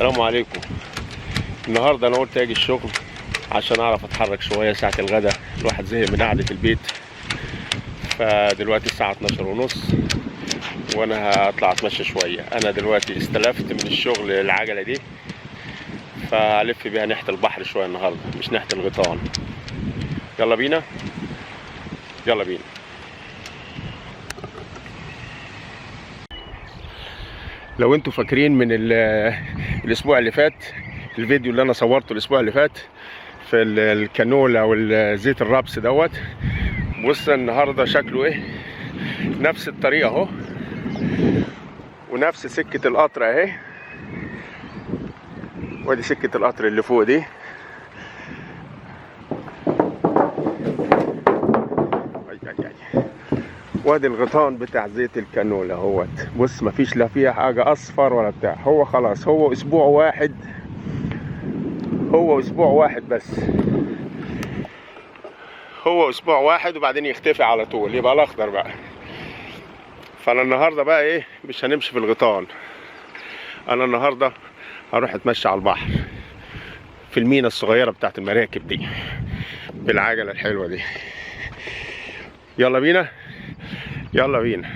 السلام عليكم. النهارده انا قلت اجي الشغل عشان اعرف اتحرك شويه ساعه الغدا. الواحد زهق من قعده البيت. فدلوقتي الساعه 12 ونص وانا هطلع اتمشى شويه. انا دلوقتي استلفت من الشغل العجله دي، فهلف بيها ناحيه البحر شويه النهارده، مش ناحيه الغيطان. يلا بينا يلا بينا. لو انتوا فاكرين من الاسبوع اللي فات، الفيديو اللي انا صورته الاسبوع اللي فات في الكانولا والزيت الرابس دوت، بص النهارده شكله ايه. نفس الطريقه اهو ونفس سكه القطر اهي، وادي سكه القطر اللي فوق دي. وادي الغيطان بتاع زيت الكانولا اهوت. بص مفيش لا فيها حاجه اصفر ولا بتاع. هو خلاص هو اسبوع واحد، هو اسبوع واحد بس، هو اسبوع واحد وبعدين يختفي على طول، يبقى الاخضر بقى. فانا النهارده بقى ايه، مش هنمشي في الغيطان. انا النهارده هروح اتمشى على البحر في المينا الصغيره بتاعت المراكب دي بالعجله الحلوه دي. يلا بينا يلا بينا.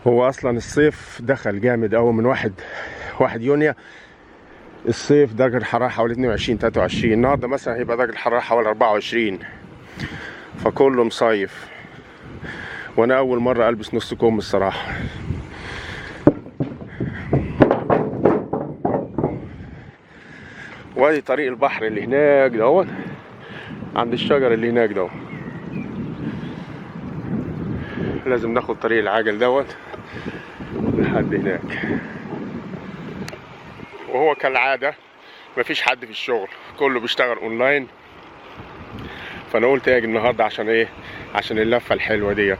هو اصلا الصيف دخل جامد قوي من واحد يونيو. الصيف درجة الحرارة حوالي 22 23. النهارده مثلا هيبقى درجة الحرارة حوالي 24، فكله مصيف. وانا اول مرة البس نص كم الصراحة. وادي طريق البحر اللي هناك دوت، عند الشجر اللي هناك دوت. لازم ناخد طريق العجل دوت لحد هناك. وهو كالعادة مفيش حد في الشغل، كله بيشتغل اونلاين. فانا قلت اجي النهارده عشان ايه، عشان اللفة الحلوة ديت.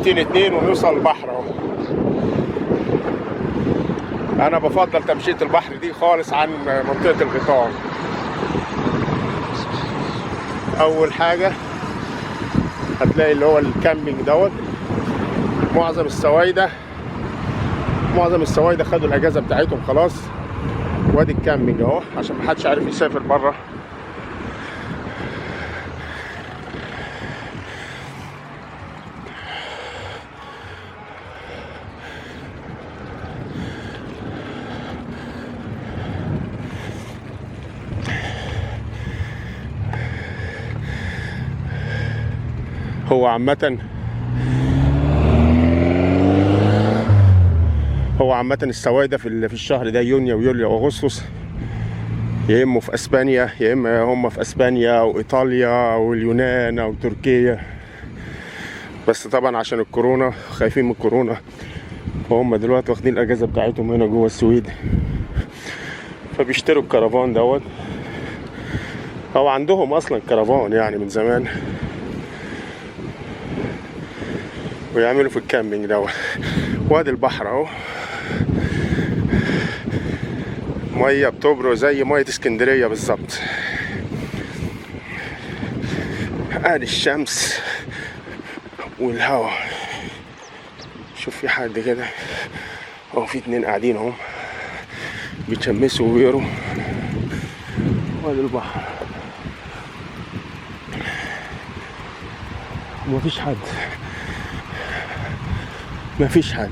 اتنين ونوصل البحر اهو. انا بفضل تمشية البحر دي خالص عن منطقة الغيطان. اول حاجة هتلاقي اللي هو الكامبينج دوت. معظم السوايدة خدوا الاجازة بتاعتهم خلاص. وادي الكامبينج اهو عشان محدش عارف يسافر بره. هو عامة السوايدة في الشهر ده، يونيو ويوليو واغسطس، يا اما في اسبانيا، يا اما هم في اسبانيا او ايطاليا او اليونان او تركيا. بس طبعا عشان الكورونا، خايفين من الكورونا، فهم دلوقتي واخدين الاجازة بتاعتهم هنا جوه السويد. فبيشتروا الكرفان دوت، او عندهم اصلا كرفان يعني من زمان، ويعملوا في الكامبينج دوت. وادي البحر اهو، ميه بتبرق زي ميه اسكندريه بالظبط. ادي الشمس والهواء. شوف في حد كده اهو، في اتنين قاعدين اهم بيتشمسوا وبيقروا. وادي البحر مفيش حد.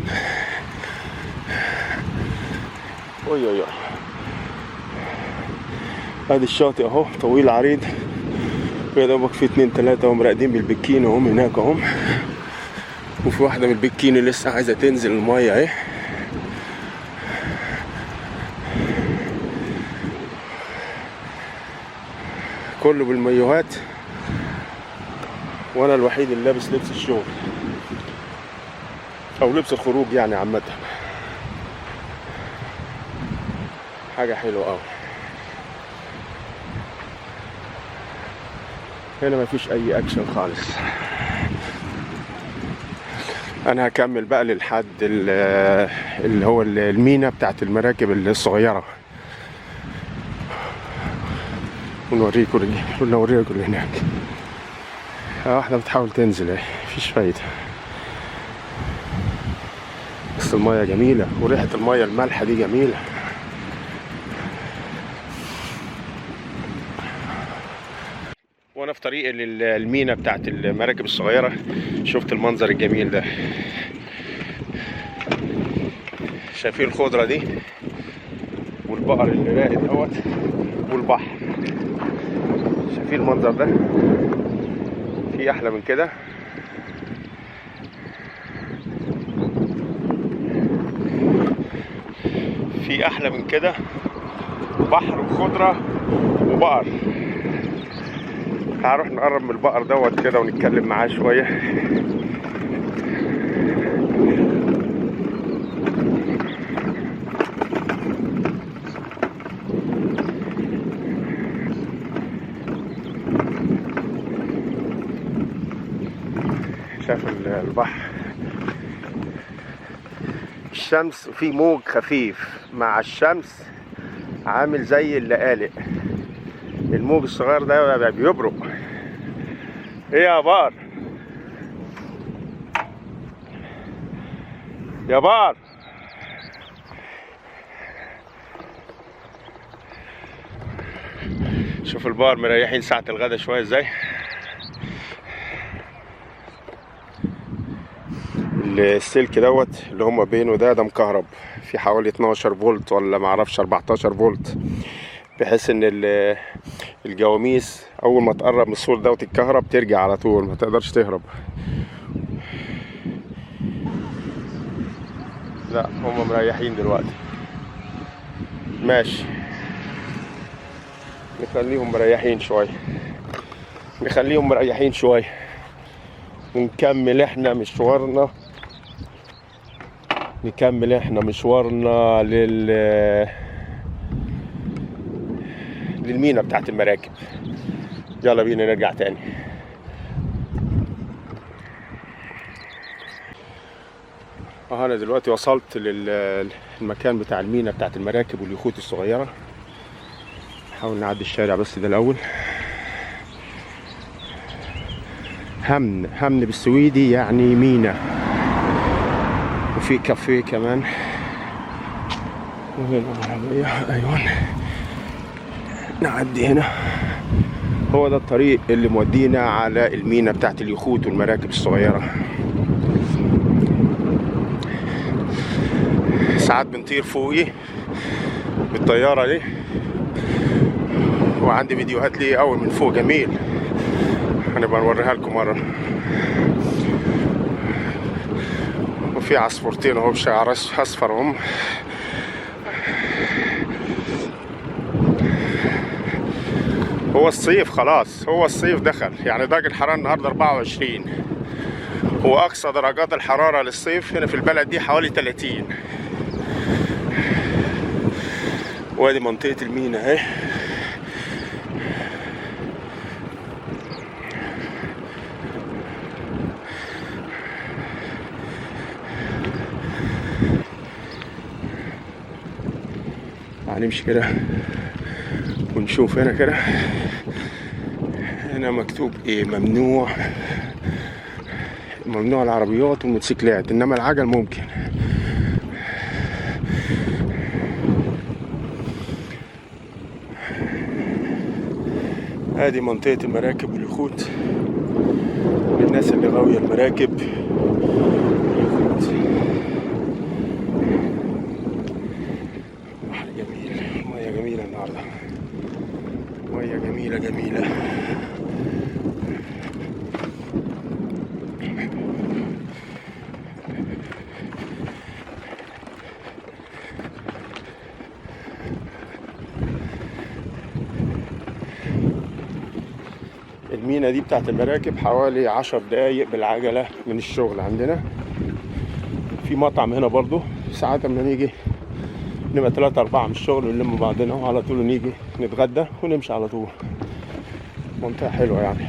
اوي ادي الشاطئ اهو، طويل عريض يا دوبك في 2 3 هم راقدين بالبكينة هم هناك اهم، وفي واحدة من البكينة لسه عايزة تنزل المية اهي. كله بالمايوهات، وانا الوحيد اللي لابس لبس الشغل او لبس الخروج يعني عامة. حاجة حلوة اوي. هنا مفيش اي اكشن خالص. انا هكمل بقى للحد اللي هو المينا بتاعت المراكب الصغيرة، ونوريكم اللي هناك. واحدة بتحاول تنزل اهي، مفيش فايدة، بس المية جميلة وريحة المية المالحة دي جميلة. وانا في طريق للمينا بتاعت المراكب الصغيرة شفت المنظر الجميل ده. شايفين الخضرة دي والبقر اللي راقد اهوت والبحر. شايفين المنظر ده؟ في احلى من كده؟ في احلى من كده؟ بحر وخضرة وبقر. هنروح نقرب من البقر دوت كده ونتكلم معاه شوية. شايف البحر، الشمس في موج خفيف مع الشمس عامل زي اللقالق. الموج الصغير ده بيبرق. ايه يا بقر؟ يا بقر، شوف البقر مريحين ساعة الغدا شوية ازاي. السلك دوت اللي هم بينه ده مكهرب في حوالي 12 فولت ولا معرفش 14 فولت، بحيث ان الجواميس اول ما تقرب من السور ده وتتكهرب ترجع على طول، ما تقدرش تهرب. لا هم مريحين دلوقتي. ماشي، نخليهم مريحين شوية ونكمل احنا مشوارنا للمينا بتاعت المراكب. يلا بينا نرجع تاني. انا دلوقتي وصلت للمكان بتاع المينا بتاعت المراكب واليخوت الصغيرة. نحاول نعدي الشارع بس ده الاول. همن بالسويدي يعني مينا، وفي كافيه كمان. وهنا العربية، ايوه نعدي هنا. هو ده الطريق اللي مودينا على المينا بتاعت اليخوت والمراكب الصغيرة. ساعات بنطير فوقي بالطيارة دي، وعندي فيديوهات ليه اول من فوق جميل، هنبقى نوريها لكم مرة. وفي عصفورتين اهو بشعر اصفر هم. هو الصيف خلاص، هو الصيف دخل، يعني درجة الحرارة النهاردة 24، هو أقصى درجات الحرارة للصيف هنا في البلد دي حوالي 30. وادي منطقة المينا اهي. هنمشي كده ونشوف هنا كده. هنا مكتوب ايه؟ ممنوع العربيات والموتوسيكلات، انما العجل ممكن. ادي منطقة المراكب واليخوت للناس اللي غاوية المراكب. بحر جميل، مياه جميلة النهاردة، مياه جميلة. المينا دي بتاعت المراكب حوالي 10 دقايق بالعجلة من الشغل عندنا. في مطعم هنا برضو، ساعات لما نيجي نبقى 3-4 من الشغل ونلم بعضنا وعلى طول نيجي نتغدى ونمشي على طول. منطقة حلوة يعني،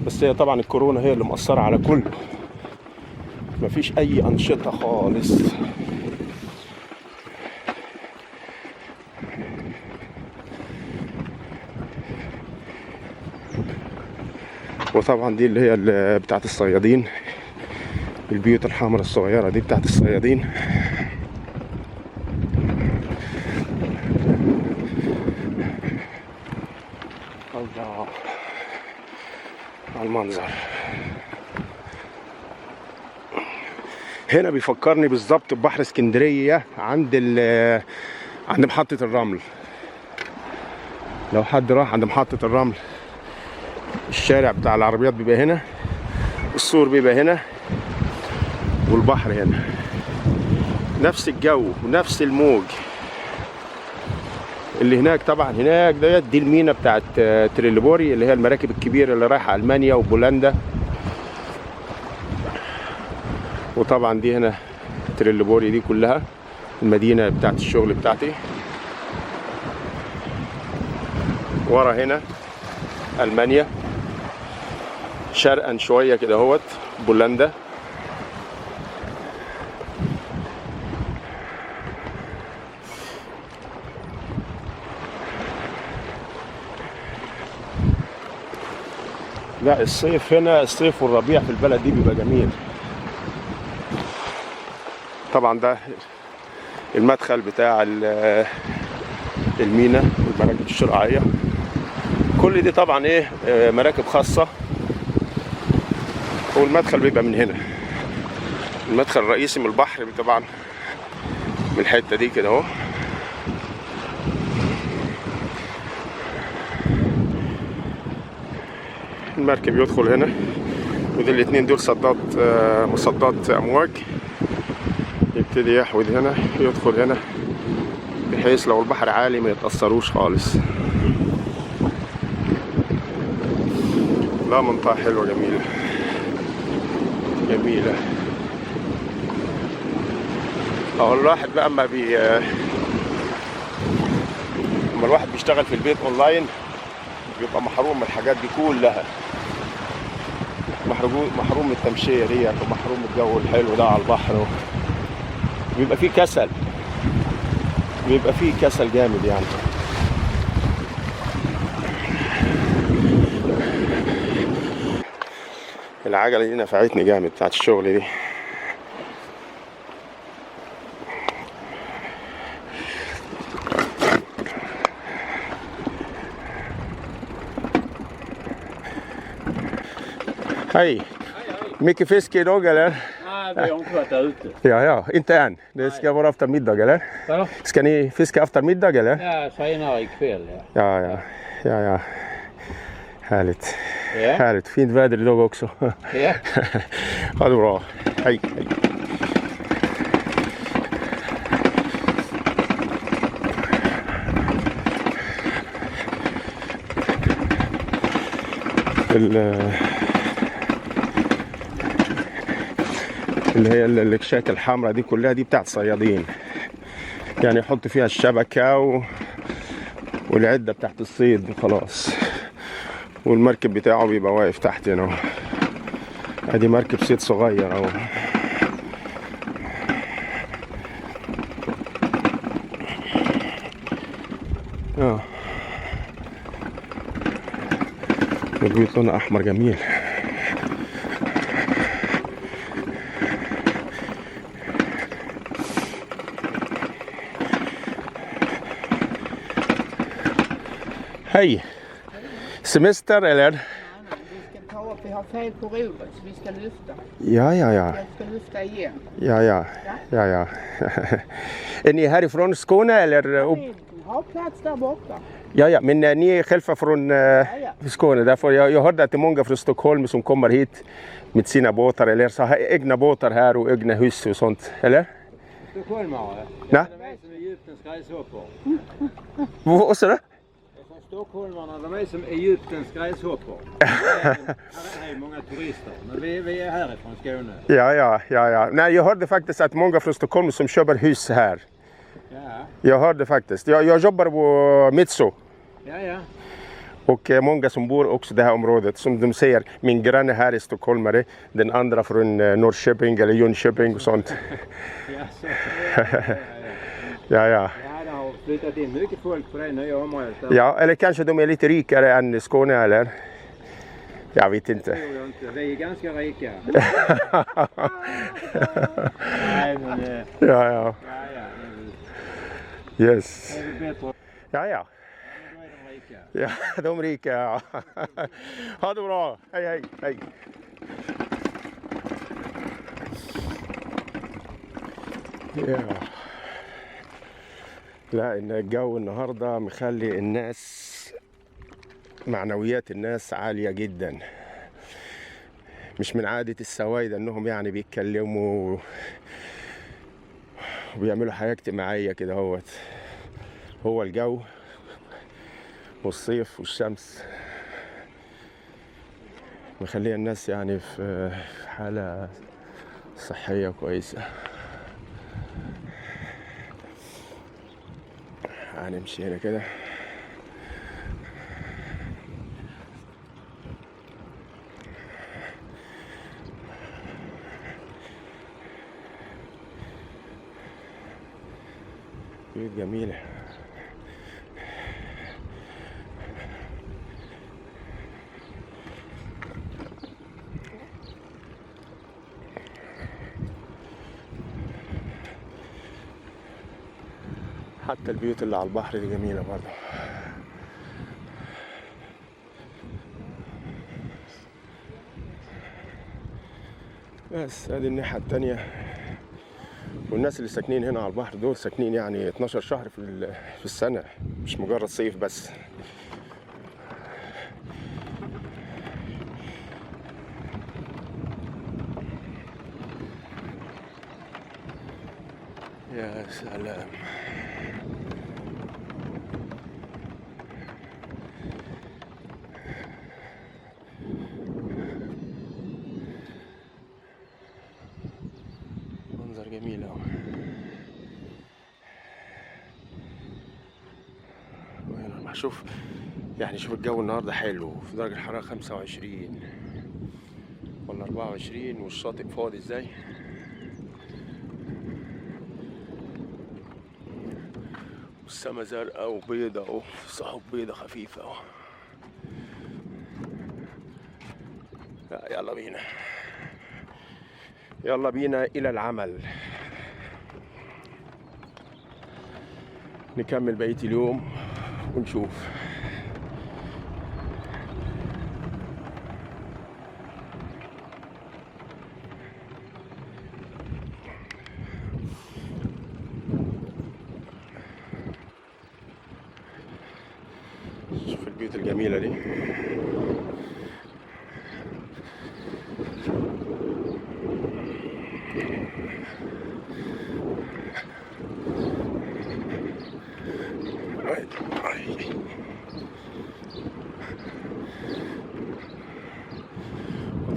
بس هي طبعا الكورونا هي اللي مأثرة على كله، مفيش أي أنشطة خالص. وطبعا دي اللي هي بتاعت الصيادين، البيوت الحمراء الصغيرة دي بتاعت الصيادين. الله على المنظر. هنا بيفكرني بالظبط ببحر اسكندرية عند محطة الرمل. لو حد راح عند محطة الرمل، الشارع بتاع العربيات بيبقى هنا، السور بيبقى هنا، والبحر هنا. نفس الجو ونفس الموج اللي هناك. طبعا هناك دي المينا بتاعت تريليبوري اللي هي المراكب الكبيرة اللي رايحة ألمانيا وبولندا. وطبعا دي هنا تريليبوري دي كلها المدينة بتاعت الشغل بتاعتي. ورا هنا ألمانيا، شرقا شوية كده اهوت بولندا. لا الصيف هنا، الصيف والربيع في البلد دي بيبقى جميل. طبعا ده المدخل بتاع المينا والمراكب الشراعية. كل دي طبعا ايه مراكب خاصة، والمدخل بيبقى من هنا. المدخل الرئيسي من البحر طبعا من الحتة دي كده اهو. المركب يدخل هنا، ودي الاتنين دول مصدات امواج. يبتدي يحود هنا، يدخل هنا، بحيث لو البحر عالي ما يتأثروش خالص. لا منطقة حلوة جميلة جميلة. اهو الواحد بقى اما الواحد بيشتغل في البيت اونلاين بيبقى محروم من الحاجات دي كلها، محروم من التمشية ديت، ومحروم من الجو الحلو ده على البحر. بيبقى فيه كسل، بيبقى فيه كسل جامد يعني. العجلة دي نفعتني جامد بتاعت الشغل دي. Hej. Mycket fiske idag eller? Nej, vi har inte varit ute. Ja, inte än. Det ska vara efter middag eller? Vadå? Ska ni fiska efter middag eller? Ja, senare ikväll. Ja. Ja. Härligt. Ja. Härligt. Fint väder idag också. Ja. Ha det bra. Hej. اللي هي الكشات الحمراء دي كلها دي بتاعت صيادين، يعني يحط فيها الشبكة والعدة بتاعت الصيد خلاص. والمركب بتاعه بيبقى واقف تحت هنا. ادي مركب صيد صغير اهو. البيوت لونها احمر جميل. Hej! Semester eller? Nej, vi ska ta upp, vi har fel på rodret så vi ska lyfta. Ja. Jag ska lyfta igen. Ja. Är ni härifrån Skåne eller? Vi har plats där borta. Ja, men ni är själva från Skåne. Därför jag hörde att det är många från Stockholm som kommer hit med sina båtar eller så har egna båtar här och egna hus och sånt, eller? Stockholmare. Nej. Det är som Egyptens gräshoppor. Vad sa du? Från Stockholmarna, de är som Egyptens gräshoppor. Här är många turister, men vi är härifrån Skåne. Ja. Nej, jag hörde faktiskt att många från Stockholm som köper hus här. Ja. Jag hörde faktiskt. Jag jobbar på Mitso. Ja. Och många som bor också i det här området. Som de säger, min granne här är stockholmare. Den andra från Norrköping eller Jönköping och sånt. Ja. Ja, det har flyttat in mycket folk på det nya området. Ja, eller kanske de är lite rikare än Skåne eller? Jag vet inte. Det tror jag inte. Vi är ganska rika. Nej, men... Ja. Yes. Det är bättre. Ja. Ja, de rika, ja. Ha det bra. Hej. لا الجو النهارده مخلي الناس معنويات الناس عالية جدا. مش من عادة السوايدة انهم يعني بيتكلموا وبيعملوا حياة اجتماعية كده هو الجو والصيف والشمس مخليه الناس يعني في حالة صحية كويسة. هنمشي هنا كده. بيوت جميلة. حتى البيوت اللي على البحر دي جميلة برضه. بس ادي الناحية التانية. والناس اللي ساكنين هنا على البحر دول ساكنين يعني 12 شهر في السنة، مش مجرد صيف بس. يا سلام. منظر جميل اهو. شوف يعني شوف الجو النهارده حلو، في درجة الحرارة 25 ولا 24 والشاطئ فاضي ازاي. والسما زرقاء وبيضة اهو، سحب بيضة خفيفة اهو. يلا بينا إلى العمل. نكمل بقية اليوم ونشوف. شوف البيوت الجميلة دي.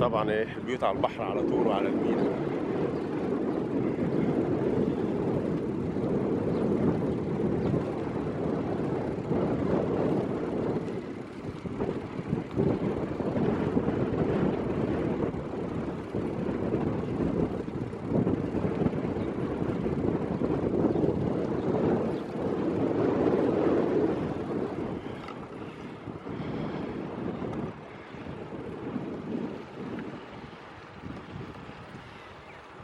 طبعا البيوت على البحر على طول وعلى المينا.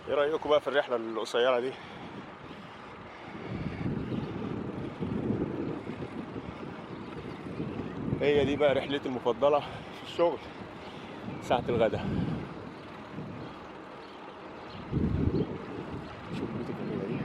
ايه رأيكم بقى في الرحلة القصيرة دي؟ هي دي بقى رحلتي المفضلة في الشغل ساعة الغداء. شوف البيوت الجميلة دي.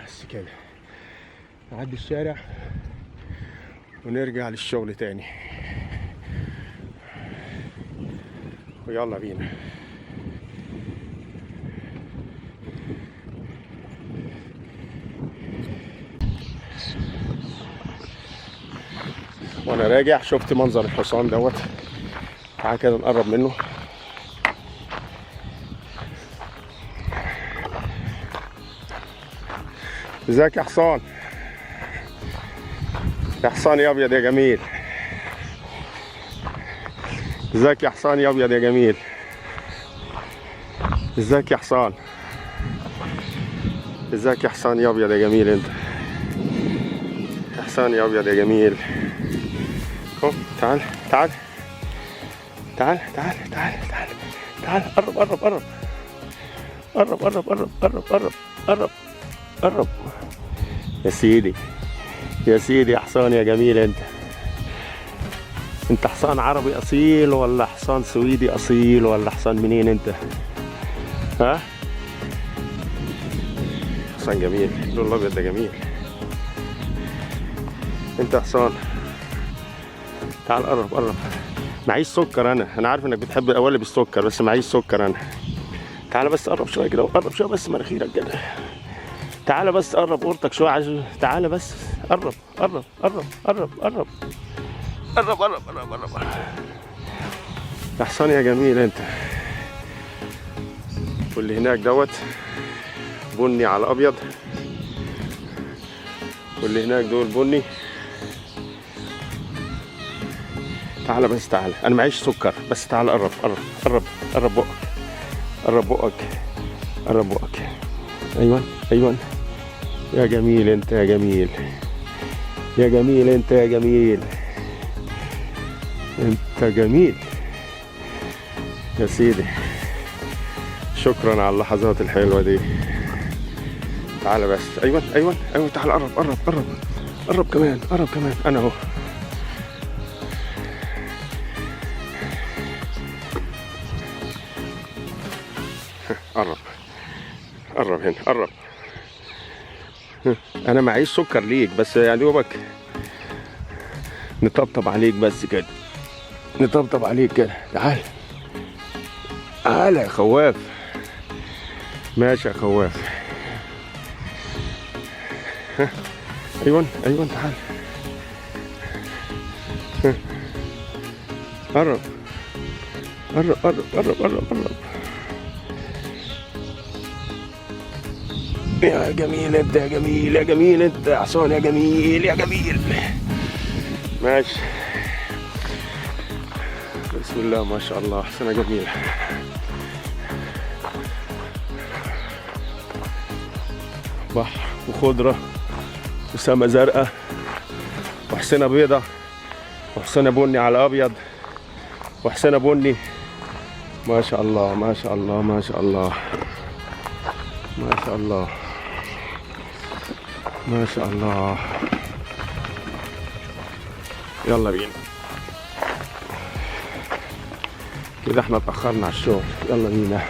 بس كده أعدي الشارع ونرجع للشغل تاني. ويلا بينا. وانا راجع شفت منظر الحصان دوت. تعال كده نقرب منه. ازيك يا حصان؟ يا حصان يا ابيض يا جميل. ازيك يا حصان يا ابيض يا جميل. ازيك يا حصان؟ ازيك يا حصان يا ابيض يا جميل انت؟ يا حصان يا ابيض يا جميل. قوم تعال تعال تعال تعال تعال تعال تعال. قرب قرب قرب قرب قرب قرب قرب قرب قرب قرب. يا سيدي يا سيدي يا حصان يا جميل انت. انت حصان عربي اصيل ولا حصان سويدي اصيل ولا حصان منين انت؟ ها؟ حصان جميل، اللون الابيض ده جميل. انت حصان تعال قرب قرب. معيش سكر انا عارف انك بتحب القوالب السكر بس معيش سكر انا. تعال بس قرب شويه كده وقرب شويه بس مناخيرك كده. تعال بس قرب قورتك شويه عشان تعال بس قرب قرب قرب قرب قرب قرب قرب قرب قرب. يا حصان يا جميل انت. واللي هناك دوت بني على ابيض، واللي هناك دول بني. تعال بس تعال، انا معيش سكر بس تعال قرب قرب قرب قرب بقك قرب بقك قرب بقك. ايوه ايوه يا جميل انت يا جميل يا جميل انت يا جميل انت جميل يا سيدي. شكرا على اللحظات الحلوه دي. تعال بس ايوه ايوه ايوه تعال قرب قرب قرب قرب كمان قرب كمان. انا اهو. قرب قرب هنا قرب. انا معيش سكر ليك بس يا دوبك نطبطب عليك بس كده، نطبطب عليك كده. تعال تعال يا خواف. ماشي يا خواف. ايوه ايوه تعال. قرب قرب قرب قرب قرب قرب. يا جميل انت يا جميل يا جميل انت يا حصان يا جميل يا جميل. ماشي بسم الله ما شاء الله. حصانة جميلة. بحر وخضرة وسما زرقاء وحصانة بيضة وحصانة بني على ابيض وحصانة بني. ما شاء الله ما شاء الله ما شاء الله ما شاء الله ما شاء الله. يلا بينا كده احنا اتأخرنا على الشغل. يلا بينا.